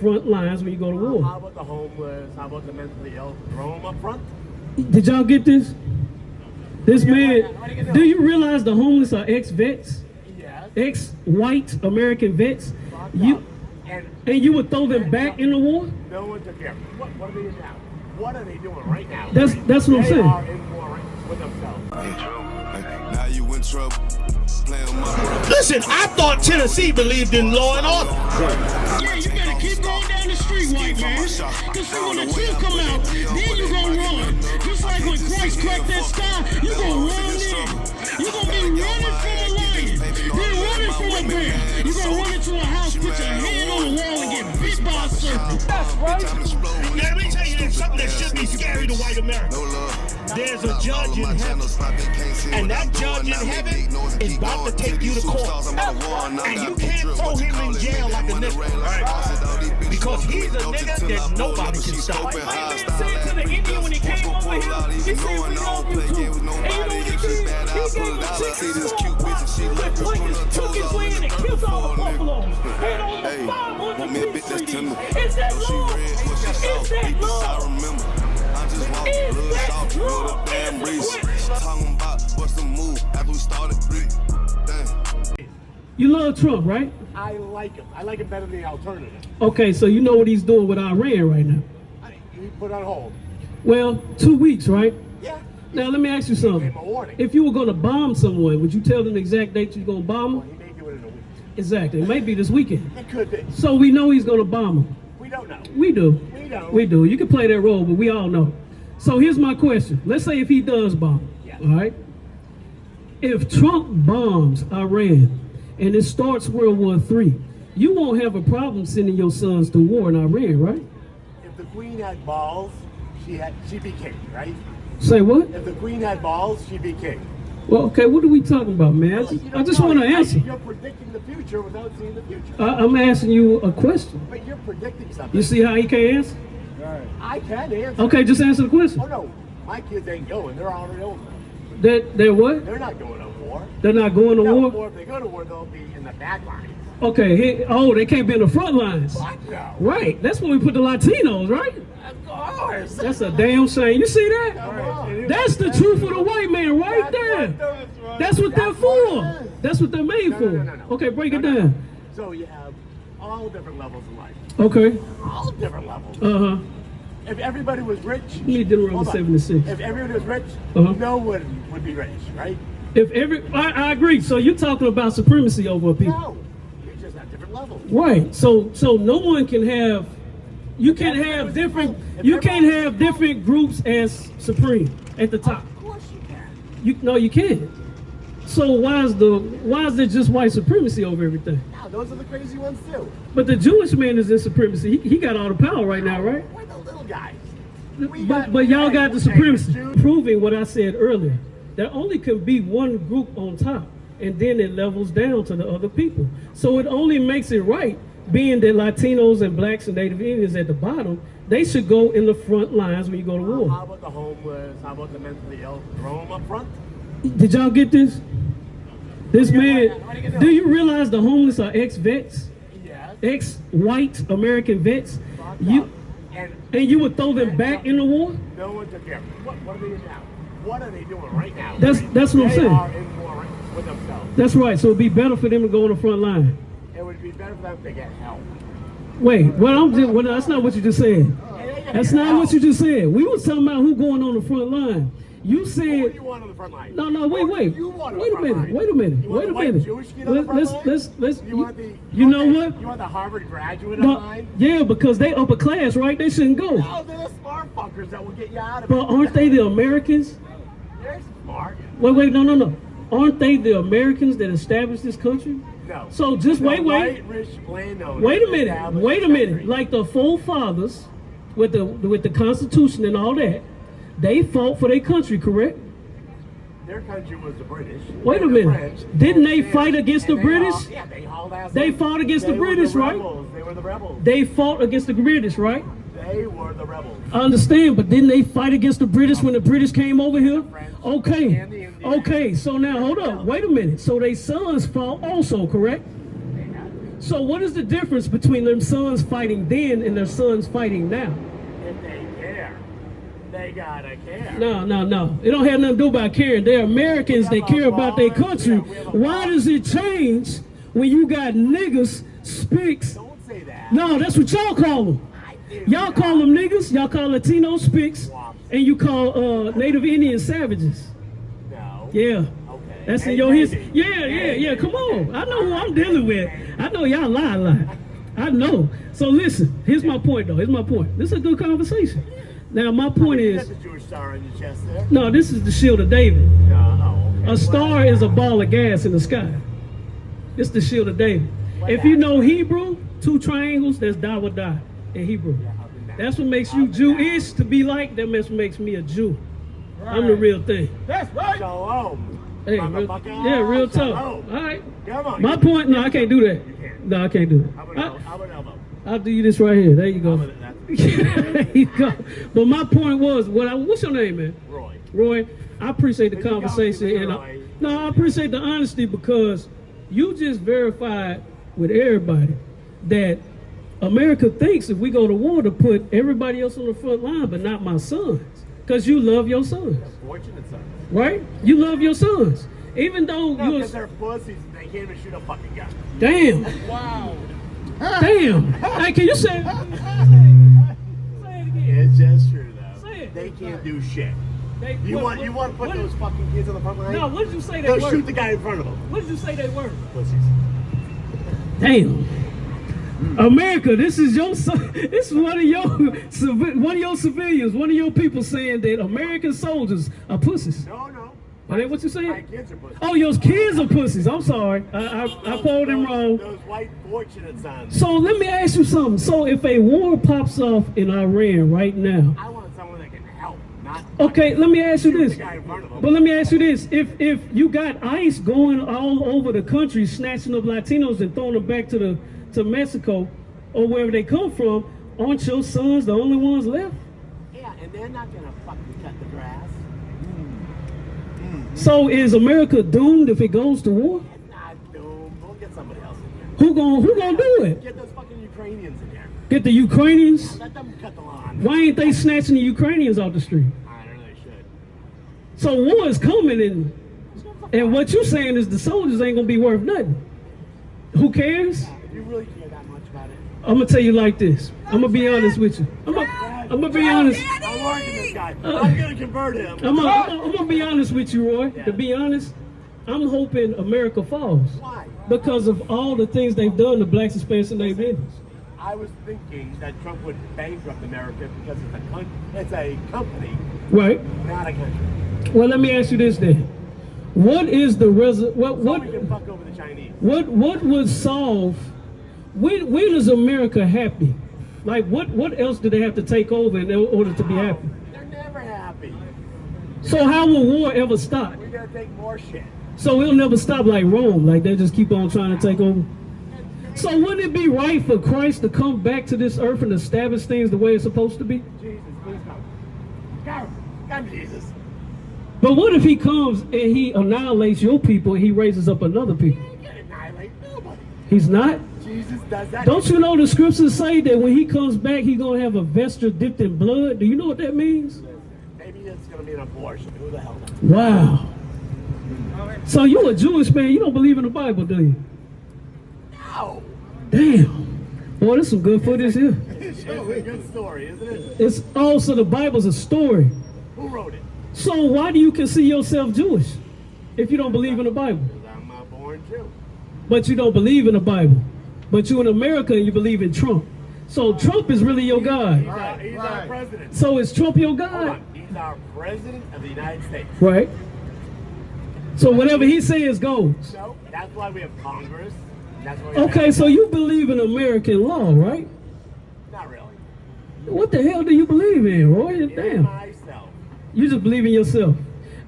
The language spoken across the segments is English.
front lines when you go to war. How about the homeless? How about the mentally ill? Throw them up front? Did y'all get this? This man, do you realize the homeless are ex-vets? Yes. Ex-white American vets? And you would throw them back in the war? No one took care of them. What are they doing now? What are they doing right now? That's what I'm saying. They are in war with themselves. Now you in trouble. Listen, I thought Tennessee believed in law and order. Yeah, you better keep going down the street, white man. Because when the truth come out, then you gonna run. Just like when Christ cracked that sky, you gonna run in. You gonna be running from a lion, then running from a bear. You gonna run into a house, put your hand on the wall, and get bit by a serpent. That's right. Now, let me tell you something that should be scary to white America. There's a judge in heaven, and that judge in heaven is about to take you to court. And you can't throw him in jail like a nigga, right? Because he's a nigga that nobody can stop. My man said to the Indian when he came over here, he said, we love you too. And you know what he did? He gave him chicken soup, took his land and killed all the buffaloes. And over 500 police treaties. Is that love? Is that love? You love Trump, right? I like him. I like him better than the alternative. Okay, so you know what he's doing with Iran right now. He put on hold. Well, 2 weeks, right? Yeah. Now let me ask you something. If you were going to bomb someone, would you tell them the exact date you're going to bomb Well, them? he may do it in a week. Exactly. It may be this weekend. It could be. So we know he's going to bomb them. We don't know. We do. We don't. We do. You can play that role, but we all know. So here's my question. Let's say if he does bomb, Yeah. all right? If Trump bombs Iran and it starts World War III, you won't have a problem sending your sons to war in Iran, right? If the queen had balls, she'd be king, right? Say what? If the queen had balls, she'd be king. Well, okay, what are we talking about, man? I just want to answer. You're predicting the future without seeing the future. I'm asking you a question. But you're predicting something. You see how he can't answer? I can answer. Okay, just answer the question. Oh no, my kids ain't going. They're already old. They're what? They're not going to war. They're not going to war? Or if they go to war, they'll be in the back lines. Okay, they can't be in the front lines. What? No. Right, that's when we put the Latinos, right? Of course. That's a damn shame. You see that? Come on. That's the truth of the white man right there. That's what they're for. That's what they're made for. No. Okay, break it down. So you have all different levels of life. Okay. All different levels. Uh-huh. If everybody was rich, You need to run 76. If everybody was rich, Uh-huh. no one would be rich, right? I agree. So you're talking about supremacy over people. No, you just have different levels. Right. So no one can have. You can't have different groups as supreme at the top. Of course you can. You can't. So why is there just white supremacy over everything? Now those are the crazy ones too. But the Jewish man is in supremacy. He got all the power right now, right? We're the little guys. But y'all got the supremacy. Proving what I said earlier. There only can be one group on top, and then it levels down to the other people. So it only makes it right, being that Latinos and blacks and Native Indians at the bottom, they should go in the front lines when you go to war. How about the homeless? How about the mentally ill? Throw them up front? Did y'all get this? This man, do you realize the homeless are ex-vets? Yes. Ex-white American vets? And you would throw them back in the war? No one took care of them. What are they doing now? What are they doing right now? That's what I'm saying. They are in war with themselves. That's right. So it'd be better for them to go on the front line. It would be better for them to get help. Wait, that's not what you just said. That's not what you just said. We was talking about who going on the front line. You said. What do you want on the front line? No, wait. Wait a minute. You want the white Jewish kid on the front line? Let's. You know what? You want the Harvard graduate on the line? Yeah, because they upper class, right? They shouldn't go. No, they're the smart fuckers that will get you out of it. But aren't they the Americans? They're smart. Wait, no. Aren't they the Americans that established this country? No. So just wait. White, rich landowners. Wait a minute. Like the forefathers with the Constitution and all that, they fought for their country, correct? Their country was the British. Wait a minute. Didn't they fight against the British? Yeah, they hauled ass. They fought against the British, right? They were the rebels. They fought against the British, right? They were the rebels. I understand, but didn't they fight against the British when the British came over here? Okay, so now hold up. Wait a minute. So their sons fought also, correct? So what is the difference between them sons fighting then and their sons fighting now? If they care, they gotta care. No. It don't have nothing to do about caring. They're Americans. They care about their country. Why does it change when you got niggas, spicks? Don't say that. No, that's what y'all call them. Y'all call them niggas. Y'all call Latino spicks, and you call Native Indian savages. No. Yeah. Okay. That's in your history. Yeah. Come on. I know who I'm dealing with. I know y'all lie a lot. I know. So listen, here's my point though. Here's my point. This is a good conversation. Now my point You is, got the Jewish star on your chest there. no, this is the shield of David. No. Okay. A star is a ball of gas in the sky. It's the shield of David. If you know Hebrew, 2 triangles, that's da wa da in Hebrew. That's what makes you Jewish to be like. That makes me a Jew. I'm the real thing. That's right. Shalom. Hey, real talk. All right. Come on. My point, no, I can't do that. No, I can't do it. How about elbow? I'll do you this right here. There you go. There you go. But my point was, what's your name, man? Roy. I appreciate the conversation, and I appreciate the honesty, because you just verified with everybody that America thinks if we go to war to put everybody else on the front line, but not my sons, because you love your sons. Fortunate sons. Right? You love your sons, even though No, you're. because they're pussies and they can't even shoot a fucking gun. Damn. Wow. Damn. Hey, can you say? Say it again. It's just true though. Say it. They can't do shit. You What- want to put what- those fucking kids on the front line? No, what did you say they They'll were? shoot the guy in front of them. What did you say they were? Pussies. Damn. America, this is your son. This is one of your civilians, one of your people saying that American soldiers are pussies. No. Are that what you saying? My kids are pussies. Oh, your kids are pussies. I'm sorry. I quoted him wrong. Those white fortunate sons. So let me ask you something. So if a war pops off in Iran right now, I want someone that can help, not. okay, let me ask you shoot this. the guy in front of them. But let me ask you this: if you got ICE going all over the country, snatching up Latinos and throwing them back to Mexico or wherever they come from, aren't your sons the only ones left? Yeah, and they're not gonna fucking cut the grass. So is America doomed if it goes to war? It's not doomed. We'll get somebody else in here. Who gonna do it? Get those fucking Ukrainians in here. Get the Ukrainians? Let them cut the lawn. Why ain't they snatching the Ukrainians off the street? I don't know. They should. So war is coming, and what you saying is the soldiers ain't gonna be worth nothing. Who cares? If you really care that much about it. I'm gonna tell you like this. I'm gonna be honest with you. I'm gonna be honest. I'm working this guy. I'm gonna convert him. I'm gonna be honest with you, Roy. To be honest, I'm hoping America falls. Why? Because of all the things they've done to blacks, Hispanics, and Native Indians. I was thinking that Trump would bankrupt America because it's a company, Right. not a country. Well, let me ask you this then. What is the what So we can fuck over the Chinese. what would solve? When is America happy? Like what else do they have to take over in order to be happy? They're never happy. So how will war ever stop? We're gonna take more shit. So it'll never stop like Rome, like they just keep on trying to take over. So wouldn't it be right for Christ to come back to this earth and establish things the way it's supposed to be? Jesus, please come. Come, Jesus. But what if he comes and he annihilates your people and he raises up another people? You can't annihilate nobody. He's not? Jesus does that. Don't you know the scriptures say that when he comes back, he's going to have a vesture dipped in blood? Do you know what that means? Maybe it's gonna be an abortion. Who the hell knows? Wow. So you a Jewish man, you don't believe in the Bible, do you? No. Damn. Boy, there's some good footage here. It's a good story, isn't it? It's also the Bible's a story. Who wrote it? So why do you consider yourself Jewish if you don't believe in the Bible? Because I'm a born Jew. But you don't believe in the Bible. But you in America and you believe in Trump. So Trump is really your God. He's our president. So is Trump your Hold God? on. He's our president of the United States. Right. So whatever he says goes. So that's why we have Congress. That's why we have Okay, so you believe in American law, right? Not really. What the hell do you believe in, Roy? In Damn. myself. You just believe in yourself.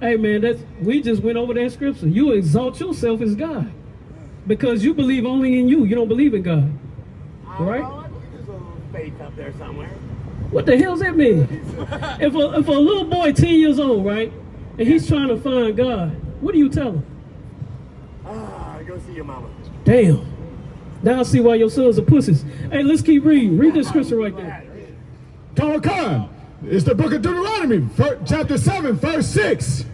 Hey man, we just went over that scripture. You exalt yourself as God. Because you believe only in you. You don't believe in God. Right? Well, I believe there's a little faith up there somewhere. What the hell's that mean? if a little boy 10 years old, right, and he's trying to find God, what do you tell him? Go see your mama. Damn. Now I see why your sons are pussies. Hey, let's keep reading. Read this scripture right there. Come. It's the book of Deuteronomy, chapter 7, verse 6.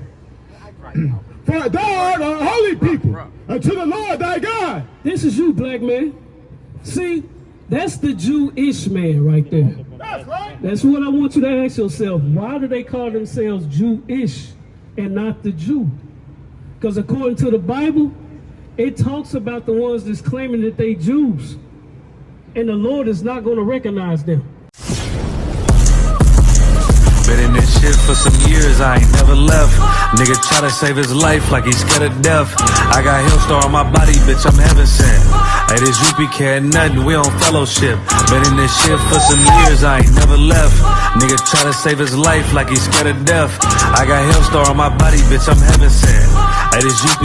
For thou art a holy people unto the Lord thy God. This is you, black man. See, that's the Jewish man right there. That's right. That's what I want you to ask yourself. Why do they call themselves Jewish and not the Jew? Because according to the Bible, it talks about the ones that's claiming that they Jews. And the Lord is not going to recognize them. Been in this shit for some years, I ain't never left. Nigga try to save his life like he's scared of death. I got Hillstar on my body, bitch, I'm heaven sent. Hey, this I.S.U.P.K ain't nothing, we on fellowship. Been in this shit for some years, I ain't never left. Nigga try to save his life like he's scared of death. I got Hillstar on my body, bitch, I'm heaven sent. Hey, this I.S.U.P.K